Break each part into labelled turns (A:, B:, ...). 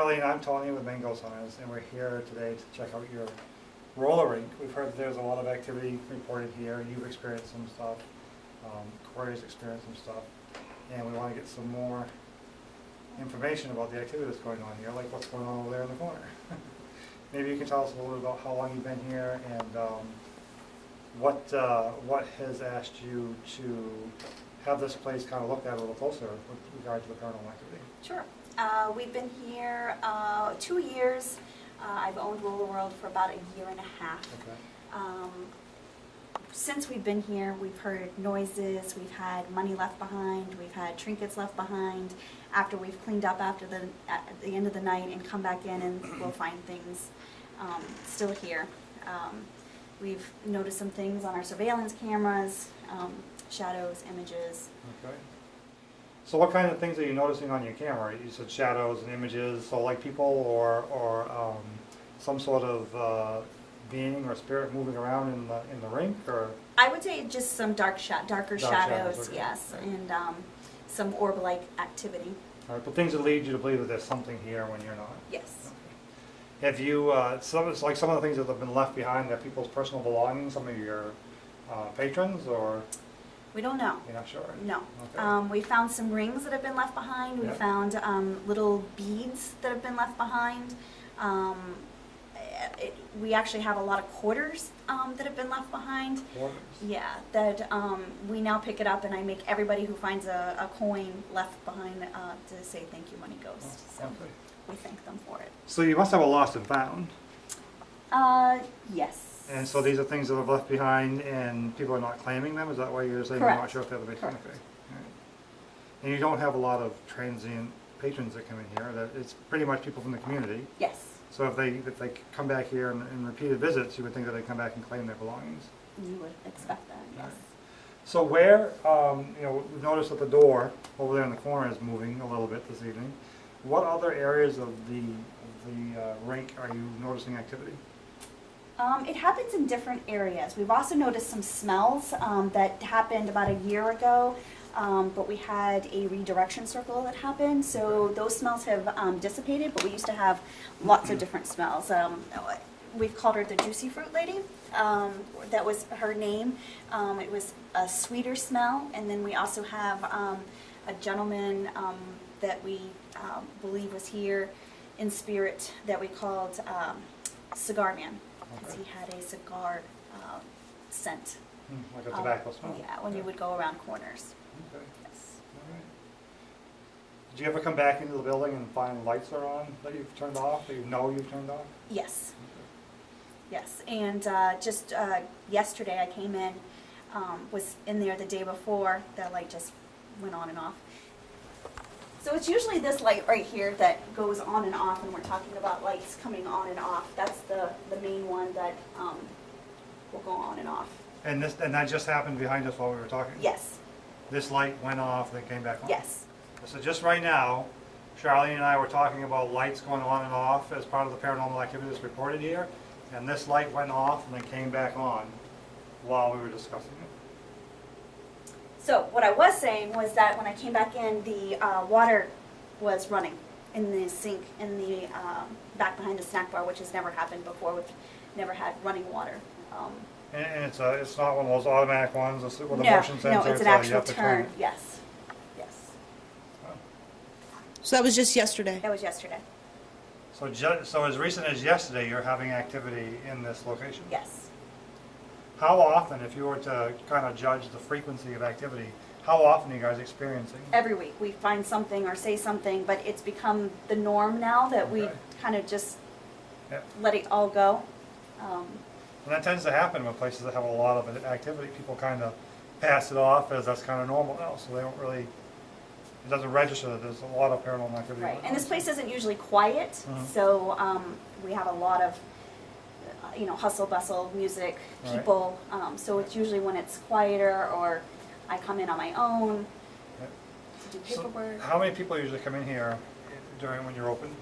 A: Charlene, I'm Tony with Mango Hunters, and we're here today to check out your roller rink. We've heard that there's a lot of activity reported here. You've experienced some stuff. Corey's experienced some stuff. And we want to get some more information about the activity that's going on here, like what's going on over there in the corner. Maybe you can tell us a little bit about how long you've been here and what has asked you to have this place kind of looked at a little closer with regard to the paranormal activity.
B: Sure. We've been here 2 years. I've owned Roller World for about a year and a half.
A: Okay.
B: Since we've been here, we've heard noises, we've had money left behind, we've had trinkets left behind. After we've cleaned up at the end of the night and come back in, and we'll find things still here. We've noticed some things on our surveillance cameras, shadows, images.
A: Okay. So what kind of things are you noticing on your camera? You said shadows and images, so like people or some sort of being or spirit moving around in the rink, or?
B: I would say just some darker shadows,
A: okay.
B: yes,
A: Okay.
B: and some orb-like activity.
A: All right, but things that lead you to believe that there's something here when you're not.
B: Yes.
A: Okay. Have you, some of the things that have been left behind, they're people's personal belongings, some of your patrons, or
B: We don't know.
A: you're not sure?
B: No.
A: Okay.
B: We found some rings that have been left behind. We
A: Yeah.
B: found little beads that have been left behind. We actually have a lot of quarters that have been left behind.
A: Quarters.
B: Yeah, that we now pick it up, and I make everybody who finds a coin left behind to say thank you, money ghost.
A: Oh,
B: So
A: okay.
B: we thank them for it.
A: So you must have a lost and found.
B: Yes.
A: And so these are things that have left behind and people are not claiming them? Is that why you're saying you're not
B: Correct.
A: sure if they're the big?
B: Correct.
A: Okay. All right. And you don't have a lot of transient patrons that come in here. It's pretty much people from the community.
B: Yes.
A: So if they come back here in repeated visits, you would think that they come back and claim their belongings.
B: You would expect that. Yes.
A: Right. So where, we've noticed that the door over there in the corner is moving a little bit this evening. What other areas of the rink are you noticing activity?
B: It happens in different areas. We've also noticed some smells that happened about a year ago, but we had a redirection circle that happened, so those smells have dissipated, but we used to have lots of different smells. We've called her the Juicy Fruit Lady. That was her name. It was a sweeter smell, and then we also have a gentleman that we believe was here in spirit that we called Cigar Man. Because he had a cigar scent.
A: Like a tobacco smell?
B: Yeah, when you would go around corners.
A: Okay.
B: Yes.
A: All right. Did you ever come back into the building and find lights are on that you've turned off, that you know you've turned off?
B: Yes. Yes. And just yesterday I came in, was in there the day before, the light just went on and off. So it's usually this light right here that goes on and off, and we're talking about lights coming on and off. That's the main one that will go on and off.
A: And that just happened behind us while we were talking?
B: Yes.
A: This light went off, then came back on?
B: Yes.
A: So just right now, Charlene and I were talking about lights going on and off as part of the paranormal activity that's reported here, and this light went off and then came back on while we were discussing it.
B: So what I was saying was that when I came back in, the water was running in the sink in the back behind the snack bar, which has never happened before. We've never had running water.
A: And it's not one of those automatic ones with a
B: No,
A: motion sensor?
B: no, it's an
A: so you
B: actual
A: have to
B: turn.
A: it.
B: Yes, yes.
C: So that was just yesterday.
B: That was yesterday.
A: So as recent as yesterday, you're having activity in this location?
B: Yes.
A: How often, if you were to kind of judge the frequency of activity, how often are you guys experiencing?
B: Every week we find something or say something, but it's become the norm now that we
A: Okay.
B: kind of just
A: Yeah.
B: let it all go.
A: And that tends to happen with places that have a lot of activity. People kind of pass it off as that's kind of normal now, so they don't really, it doesn't register that there's a lot of paranormal activity.
B: Right,
A: going
B: and
A: on.
B: this place isn't usually quiet, so we have a lot of, hustle bustle, music,
A: Right.
B: people. So it's usually when it's quieter, or I come in on my own
A: Yeah.
B: to do
A: So
B: paperwork.
A: how many people usually come in here during when you're open?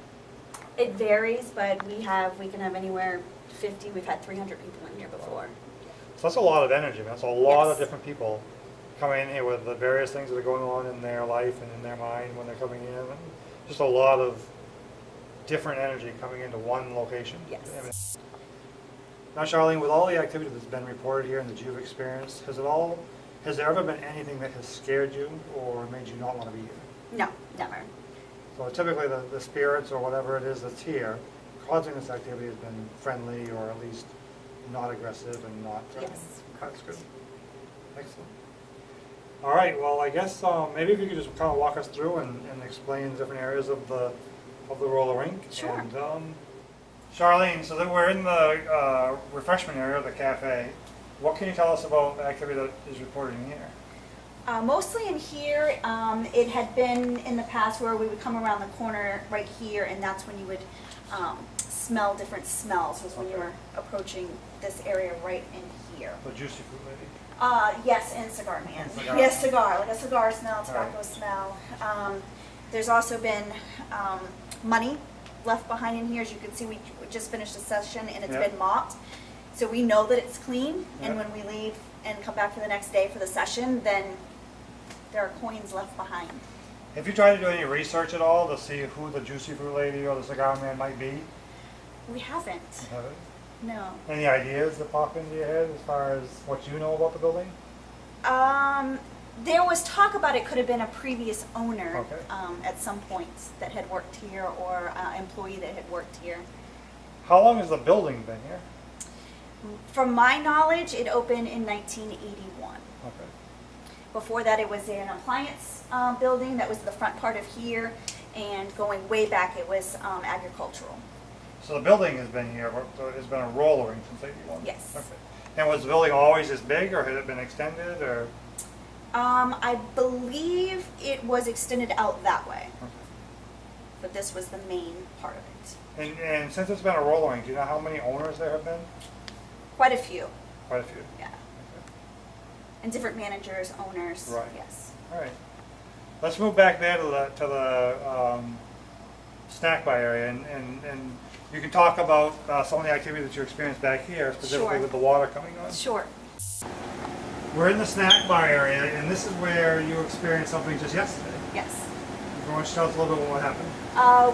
B: It varies, but we can have anywhere 50. We've had 300 people in here before.
A: So that's a lot of energy, man. That's a lot of
B: Yes.
A: different people coming in here with the various things that are going on in their life and in their mind when they're coming in. And just a lot of different energy coming into one location.
B: Yes.
A: I mean, now, Charlene, with all the activity that's been reported here and that you've experienced, has there ever been anything that has scared you or made you not want to be here?
B: No, never.
A: So typically the spirits or whatever it is that's here causing this activity has been friendly or at least not aggressive and not threatening.
B: Yes.
A: That's good. Excellent. All right, well, I guess maybe if you could just kind of walk us through and explain the different areas of the roller rink.
B: Sure.
A: And, Charlene, so that we're in the refreshment area of the cafe. What can you tell us about the activity that is reported in here?
B: Mostly in here, it had been in the past where we would come around the corner right here, and that's when you would smell different smells, was when you were approaching this area right in here.
A: The juicy fruit lady?
B: Yes, and cigar man.
A: And cigar.
B: Yes, cigar, like a cigar smell, tobacco
A: Right.
B: smell. There's also been money left behind in here. As you can see, we just finished a session and it's
A: Yeah.
B: been mopped. So we know that it's clean, and
A: Yeah.
B: when we leave and come back for the next day for the session, then there are coins left behind.
A: Have you tried to do any research at all to see who the juicy fruit lady or the cigar man might be?
B: We haven't,
A: Have it?
B: no.
A: Any ideas that pop into your head as far as what you know about the building?
B: There was talk about it could have been a previous owner
A: Okay.
B: at some point that had worked here, or employee that had worked here.
A: How long has the building been here?
B: From my knowledge, it opened in 1981.
A: Okay.
B: Before that, it was an appliance building that was the front part of here, and going way back, it was agricultural.
A: So the building has been here, so it's been a roller rink since '81?
B: Yes.
A: Okay. And was the building always this big, or had it been extended, or?
B: I believe it was extended out that way,
A: Okay.
B: but this was the main part of it.
A: And since it's been a roller rink, do you know how many owners there have been?
B: Quite a few,
A: Quite a few.
B: yeah.
A: Okay.
B: And different managers, owners,
A: Right.
B: yes.
A: All right. Let's move back there to the snack bar area, and you can talk about some of the activity that you experienced back here, specifically
B: Sure.
A: with the water coming on.
B: Sure.
A: We're in the snack bar area, and this is where you experienced something just yesterday.
B: Yes.
A: You want to tell us a little bit what happened?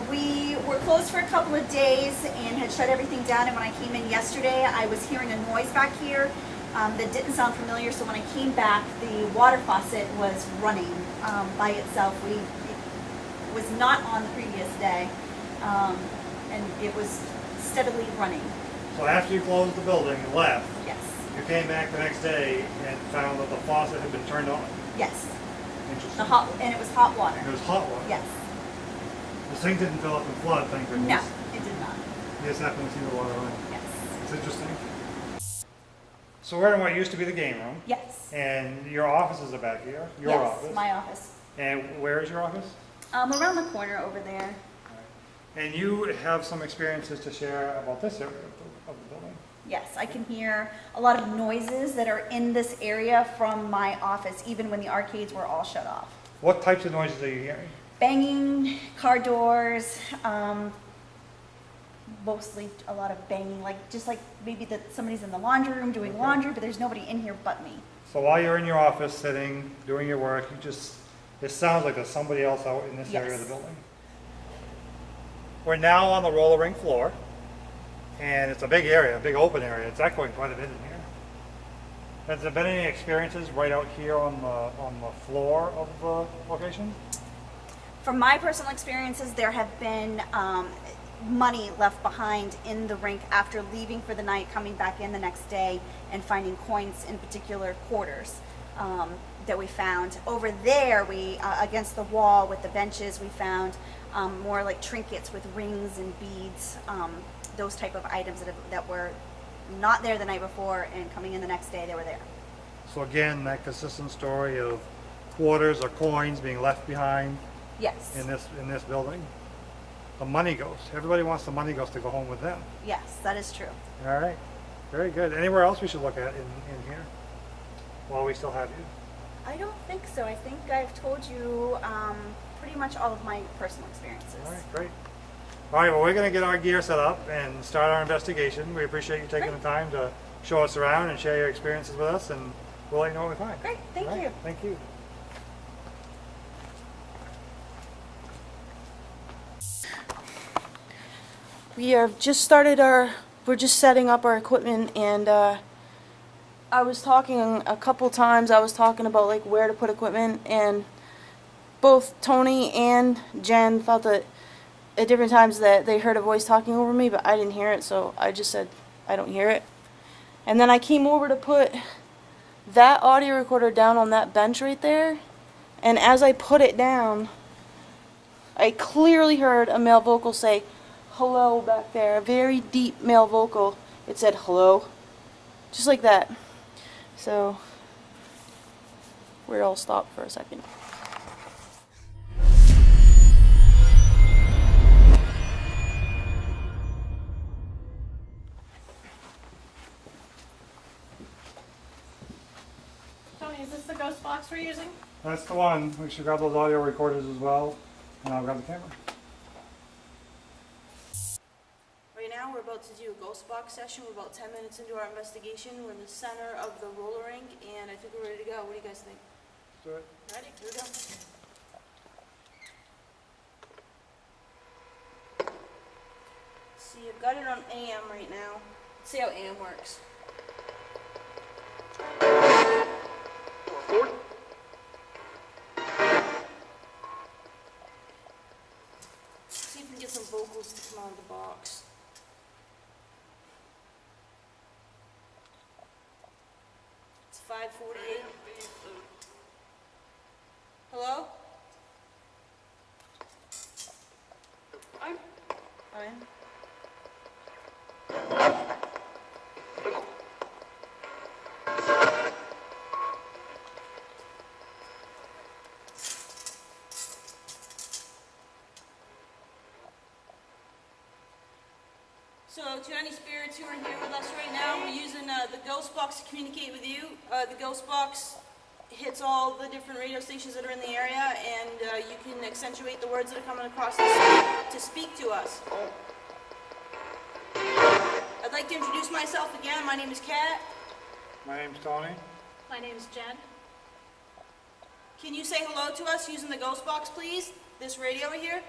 B: We were closed for a couple of days and had shut everything down, and when I came in yesterday, I was hearing a noise back here that didn't sound familiar, so when I came back, the water faucet was running by itself. It was not on the previous day, and it was steadily running.
A: So after you closed the building and left,
B: Yes.
A: you came back the next day and found that the faucet had been turned on.
B: Yes.
A: Interesting.
B: And it was hot water.
A: It was hot water.
B: Yes.
A: The sink didn't fill up and flood, thank goodness.
B: No, it did not.
A: You just happened to see the water running.
B: Yes.
A: It's interesting. So we're in what used to be the game room,
B: Yes.
A: and your offices are back here. Your
B: Yes,
A: office.
B: my office.
A: And where is your office?
B: Around the corner over there.
A: And you have some experiences to share about this area of the building.
B: Yes, I can hear a lot of noises that are in this area from my office, even when the arcades were all shut off.
A: What types of noises are you hearing?
B: Banging, car doors, mostly a lot of banging, just like maybe that somebody's in the laundry room doing
A: Okay.
B: laundry, but there's nobody in here but me.
A: So while you're in your office sitting, doing your work, it sounds like there's somebody else out in this area of the
B: Yes.
A: building. We're now on the roller rink floor, and it's a big area, a big open area. It's echoing quite a bit in here. Has there been any experiences right out here on the floor of the location?
B: From my personal experiences, there have been money left behind in the rink after leaving for the night, coming back in the next day, and finding coins, in particular quarters, that we found. Over there, we against the wall with the benches, we found more like trinkets with rings and beads, those type of items that were not there the night before, and coming in the next day, they were there.
A: So again, that consistent story of quarters or coins being left behind
B: Yes.
A: in this building. The money ghost. Everybody wants the money ghost to go home with them.
B: Yes, that is true.
A: All right. Very good. Anywhere else we should look at in here while we still have you?
B: I don't think so. I think I've told you pretty much all of my personal experiences.
A: All right, great. All right, well, we're going to get our gear set up and start our investigation. We appreciate you taking
B: Great.
A: the time to show us around and share your experiences with us, and we'll let you know what we find.
B: Great, thank
A: All right,
B: you.
A: Thank you.
C: We are just we're just setting up our equipment, and I was talking a couple times, I was talking about like where to put equipment, and both Tony and Jen thought that at different times that they heard a voice talking over me, but I didn't hear it, so I just said I don't hear it. And then I came over to put that audio recorder down on that bench right there, and as I put it down, I clearly heard a male vocal say, "Hello," back there, a very deep male vocal. It said, "Hello," just like that. So, we're all stopped for a second.
D: Tony, is this the ghost box we're using?
A: That's the one. We should grab those audio recorders as well, and I'll grab the camera.
C: Right now, we're about to do a ghost box session. We're about 10 minutes into our investigation. We're in the center of the roller rink, and I think we're ready to go. What do you guys think?
A: Let's do it.
C: Ready? Here we go. See, I've got it on AM right now. Let's see how AM works. See if we can get some vocals to come out of the box. It's 5:48. Hello? Fine. So, to any spirits who are here with us right now, we're using the ghost box to communicate with you. The ghost box hits all the different radio stations that are in the area, and you can accentuate the words that are coming across the screen to speak to us. I'd like to introduce myself again. My name is Kat.
A: My name's Tony.
D: My name's Jen.
C: Can you say hello to us using the ghost box, please? This radio right here.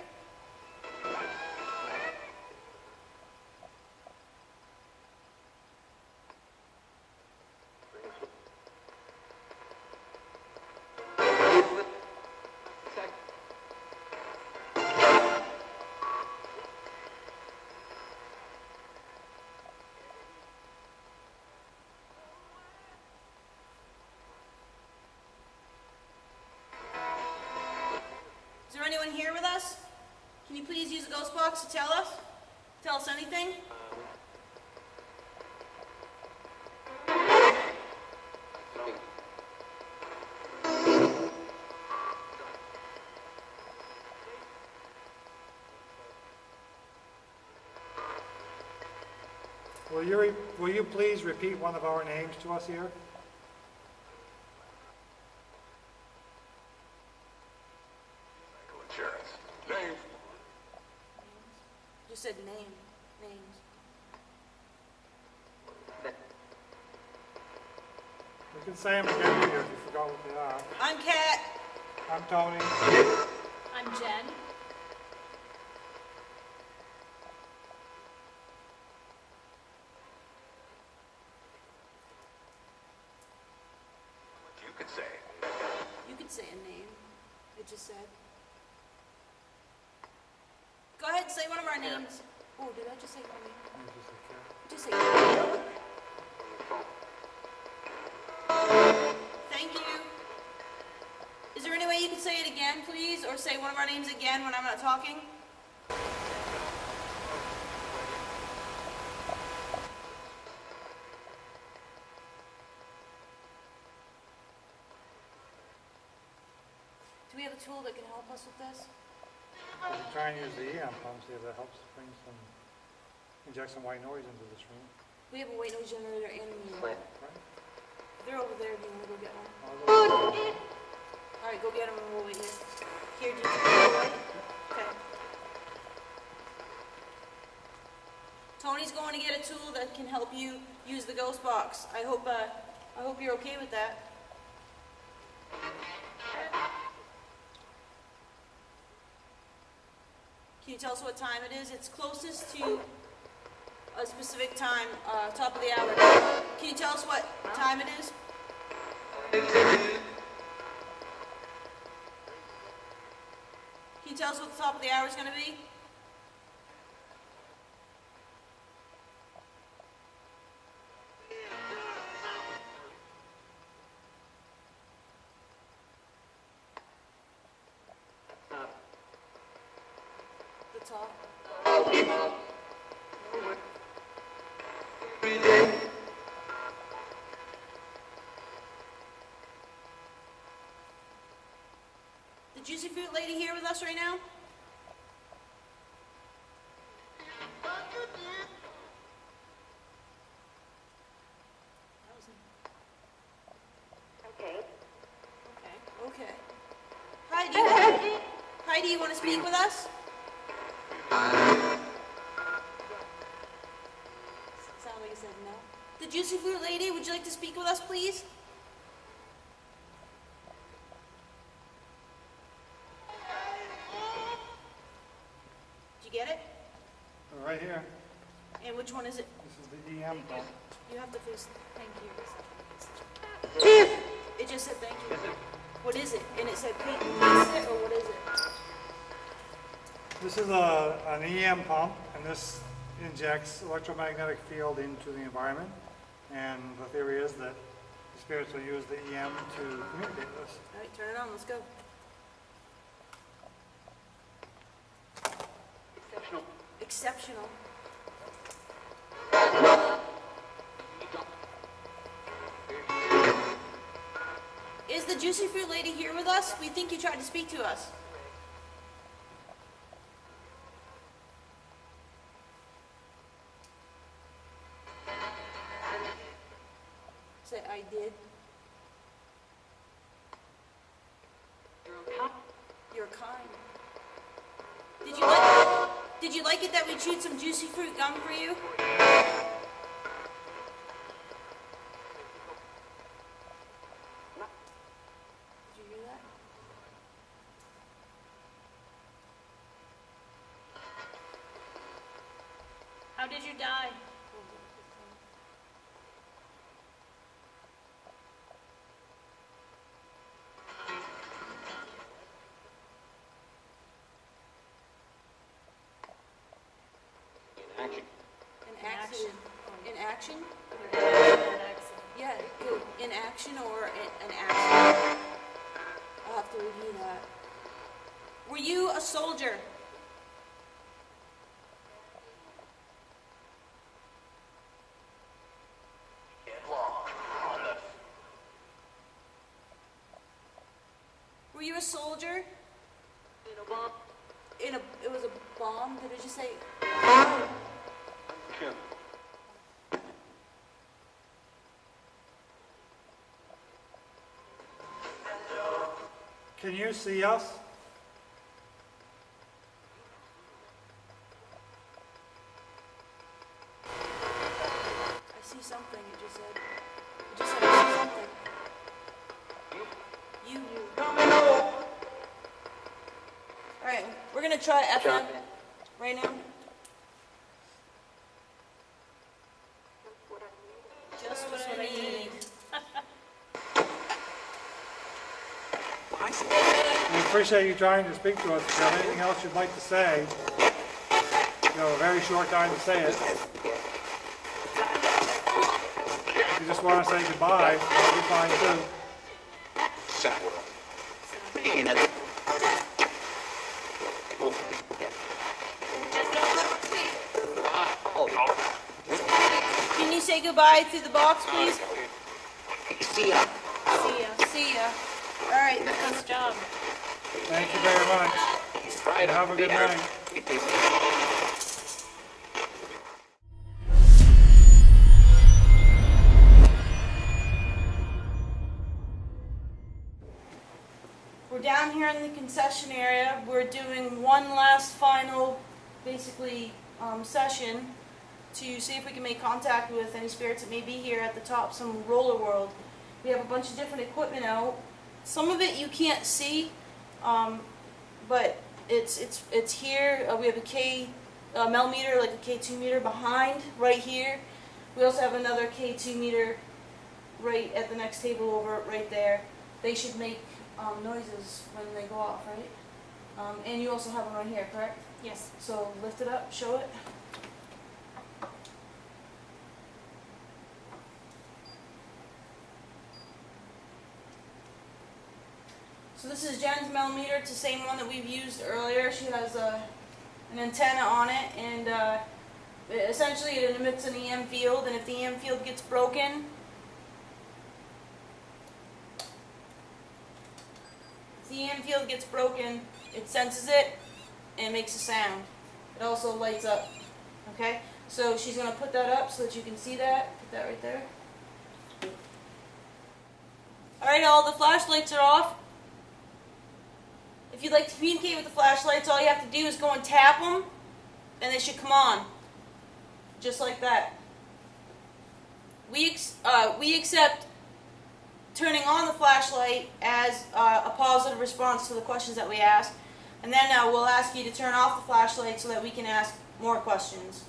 C: Is there anyone here with us? Can you please use the ghost box to tell us anything?
A: Will you please repeat one of our names to us here?
E: Insurance. Name.
C: You said names.
A: We can say them again here if you forgot what they are.
C: I'm Kat.
A: I'm Tony.
D: I'm Jen.
E: You could say.
C: You could say a name. It just said. Go ahead and say one of our names. Oh, did I just say my name? Just say Thank you. Is there any way you could say it again, please? Or say one of our names again when I'm not talking? Do we have a tool that can help us with this?
A: We can try and use the EM pump, see if that helps bring some, inject some white noise into this room.
C: We have a white noise generator and a meter.
A: Right?
C: They're over there. Do you want to go get one?
A: I'll go-
C: All right, go get them and we'll wait here. Here, do you want Okay. Tony's going to get a tool that can help you use the ghost box. I hope you're okay with that. Can you tell us what time it is? It's closest to a specific time, top of the hour. Can you tell us what time it is? Can you tell us what the top of the hour is going to be? The top. The Juicy Fruit lady here with us right now? Okay. Heidi, you want to speak with us? Sound like you said no. The Juicy Fruit lady, would you like to speak with us, please? Did you get it?
A: Right here,
C: And which one is it?
A: this is the EM pump.
C: You have to face. Thank you. It just said thank you. What is it? And it said please it, or what is it?
A: This is an EM pump, and this injects electromagnetic field into the environment. And the theory is that the spirits will use the EM to communicate with us.
C: All right, turn it on. Let's go. Exceptional. Is the Juicy Fruit lady here with us? We think you tried to speak to us. Say, I did. You're kind. Did you like it that we chewed some Juicy Fruit gum for you? Did you hear that?
D: How did you die?
C: In accident. In action? Yeah, good. In action or an accident? I'll have to review that. Were you a soldier? Were you a soldier? It was a bomb? Did it just say?
A: Can you see us?
C: I see something, it just said. It just said I see something. You. Alright, we're gonna try FM right now. Just what I need.
A: We appreciate you trying to speak to us. If you have anything else you'd like to say, you have a very short time to say it. If you just want to say goodbye, that'll be fine too.
C: Can you say goodbye through the box, please?
D: See ya.
C: See ya. Alright,
D: Nice job.
A: Thank you very much. And have a good night.
C: we're down here in the concession area. We're doing one last final, basically, session to see if we can make contact with any spirits that may be here at the Topsham Roller World. We have a bunch of different equipment out. Some of it you can't see, but It's here. We have a K mel meter, like a K2 meter behind, right here. We also have another K2 meter right at the next table over, right there. They should make noises when they go off, right? And you also have one right here, correct?
B: Yes.
C: So lift it up, show it. So this is Jen's mel meter. It's the same one that we've used earlier. She has an antenna on it, and essentially it emits an EM field, and if the EM field gets broken, it senses it and makes a sound. It also lights up. Okay? So she's going to put that up so that you can see that. Put that right there. Alright, all the flashlights are off. If you'd like to communicate with the flashlights, all you have to do is go and tap them, and they should come on. Just like that. We accept turning on the flashlight as a positive response to the questions that we ask, and then we'll ask you to turn off the flashlight so that we can ask more questions.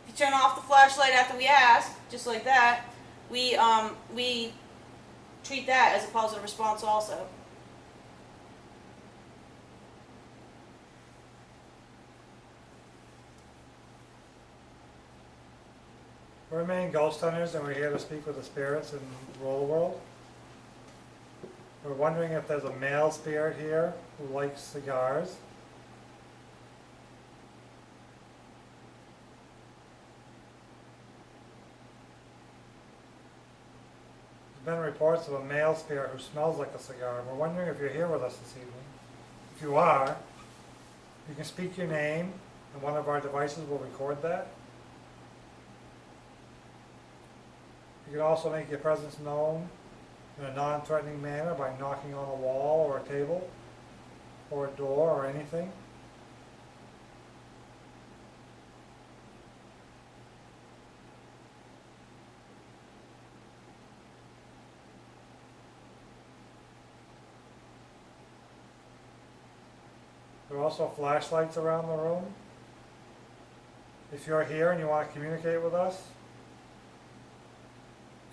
C: If you turn off the flashlight after we ask, just like that, we treat that as a positive response also.
A: We're main ghost hunters, and we're here to speak with the spirits in Roller World. We're wondering if there's a male spirit here who likes cigars. There's been reports of a male spirit who smells like a cigar. We're wondering if you're here with us this evening. If you are, you can speak your name, and one of our devices will record that. You can also make your presence known in a non-threatening manner by knocking on a wall or a table or a door or anything. There are also flashlights around the room. If you're here and you want to communicate with us,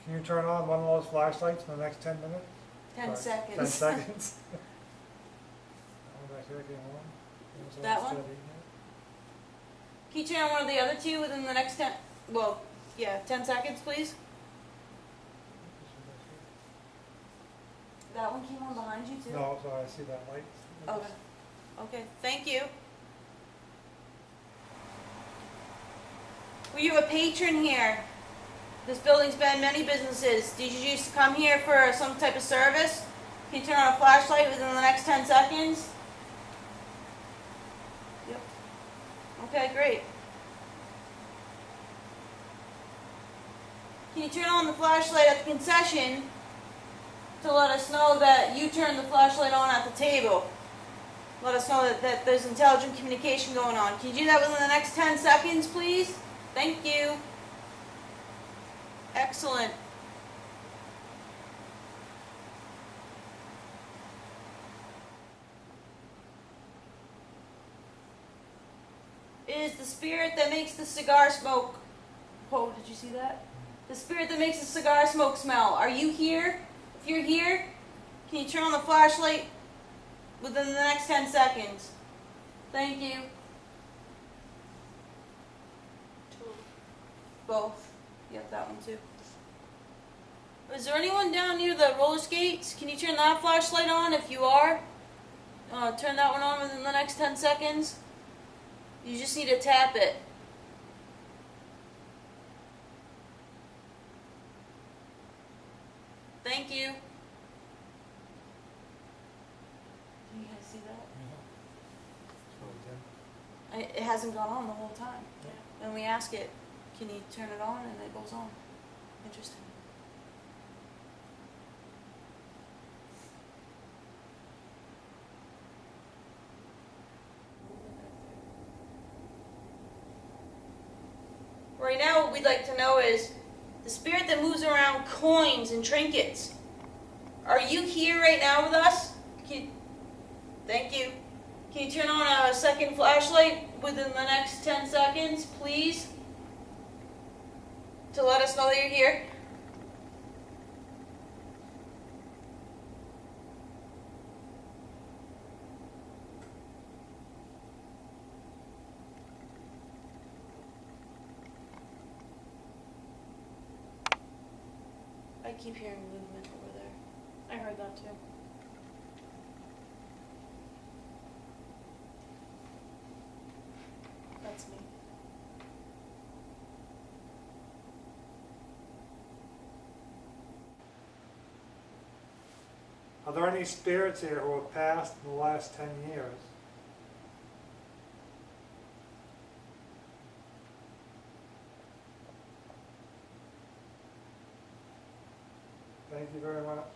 A: can you turn on one of those flashlights in the next 10 minutes?
C: 10
A: Sorry,
C: seconds.
A: 10 seconds.
C: That one? Can you turn on one of the other two within the next 10, 10 seconds, please? That one came on behind you too?
A: No, so I see that light.
C: Okay. Okay, thank you. Were you a patron here? This building's been many businesses. Did you used to come here for some type of service? Can you turn on a flashlight within the next 10 seconds? Yep. Okay, great. Can you turn on the flashlight at the concession to let us know that you turned the flashlight on at the table? Let us know that there's intelligent communication going on. Can you do that within the next 10 seconds, please? Thank you. Excellent. It is the spirit that makes the cigar smoke. Oh, did you see that? The spirit that makes the cigar smoke smell. Are you here? If you're here, can you turn on the flashlight within the next 10 seconds? Thank you. Both. Yep, that one too. Is there anyone down near the roller skates? Can you turn that flashlight on if you are? Turn that one on within the next 10 seconds. You just need to tap it. Thank you. Do you guys see that? It hasn't gone on the whole time.
A: Yeah.
C: When we ask it, can you turn it on, and it goes on. Interesting. Right now, what we'd like to know is the spirit that moves around coins and trinkets. Are you here right now with us? Thank you. Can you turn on a second flashlight within the next 10 seconds, please? To let us know that you're here. I keep hearing movement over there.
D: I heard that too. That's me.
A: Are there any spirits here who have passed in the last 10 years? Thank you very much.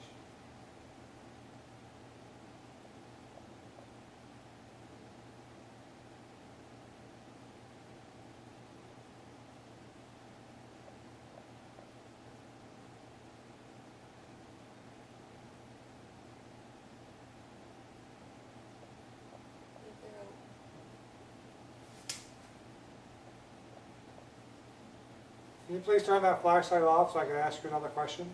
A: Can you please turn that flashlight off so I can ask you another question?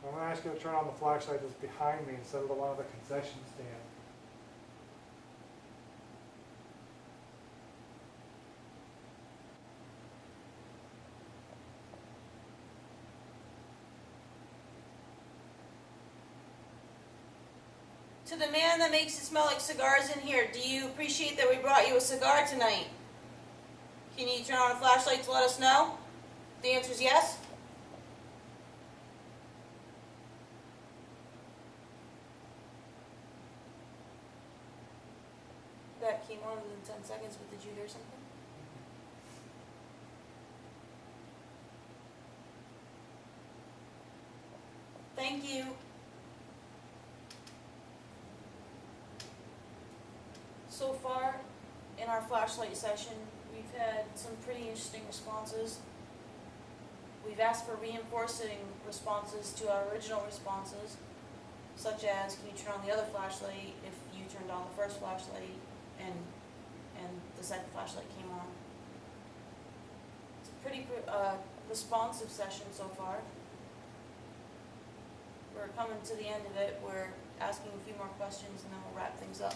A: I'm going to ask you to turn on the flashlight that's behind me instead of the one on the concession stand.
C: To the man that makes it smell like cigars in here, do you appreciate that we brought you a cigar tonight? Can you turn on a flashlight to let us know? The answer is yes? That came on within 10 seconds, but did you hear something? Thank you. So far, in our flashlight session, we've had some pretty interesting responses. We've asked for reinforcing responses to our original responses, such as, can you turn on the other flashlight if you turned on the first flashlight and the second flashlight came on. It's a pretty responsive session so far. We're coming to the end of it. We're asking a few more questions and then we'll wrap things up.